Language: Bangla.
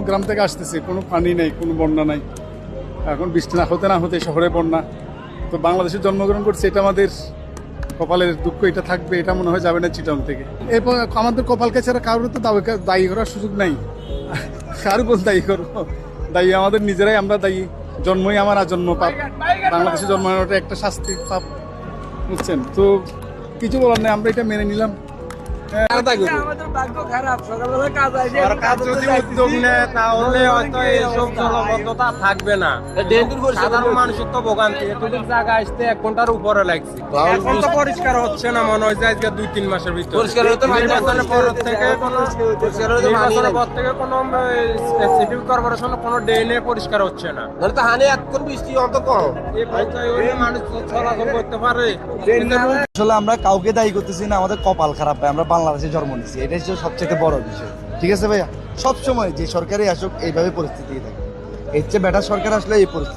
গ্রাম থেকে আসতেছে, কোনো পানি নেই, কোনো বন্যা নাই। এখন বৃষ্টি না হতে শহরে বন্যা। তো বাংলাদেশে জন্মগ্রহণ করছে, এটা আমাদের কপালের দুঃখ, এটা থাকবে, এটা মনে হয় যাবে না চিটাং থেকে। এরপর আমাদের কপালকে ছাড়া কারোর তো দায়ী করার সুযোগ নাই। কারো কোন দায়ী করবো? দায়ী আমাদের নিজেরাই, আমরা দায়ী। জন্মই আমার আজন্ম পাপ। বাংলাদেশে জন্মানোটা একটা শাস্তি, পাপ, বুঝছেন? তো কিছু বলার নেই, আমরা এটা মেনে নিলাম। আমাদের ভাগ্য খারাপ, সকালবেলা কাজ আসে, সরকার যদি উদ্যোগ নেয় তাহলে হয়তো এইসব জলবদ্ধতা থাকবে না। সাধারণ মানুষের তো ভোগান্তি, এতটুকু জায়গা আসতে 1 ঘন্টার উপরে লাগছে। এখন তো পরিষ্কার হচ্ছে না, মনে হয় যে আজকে 2-3 মাসের ভিতরে নির্বাচনের পর থেকে কোনো সিটি কর্পোরেশন কোনো ড্রেনে পরিষ্কার হচ্ছে না। বৃষ্টি অত কম, এই পর্যায়ে হলে মানুষ চলাচল করতে পারে। আসলে আমরা কাউকে দায়ী করতেছি না, আমাদের কপাল খারাপ ভাই, আমরা বাংলাদেশে জন্ম নিয়েছি, এটাই হচ্ছে সবচেয়ে বড় বিষয়। ঠিক আছে ভাইয়া, সবসময় যে সরকারই আসুক এইভাবে পরিস্থিতি থাকে, এর চেয়ে বেটার সরকার আসলে এই পরিস্থিতি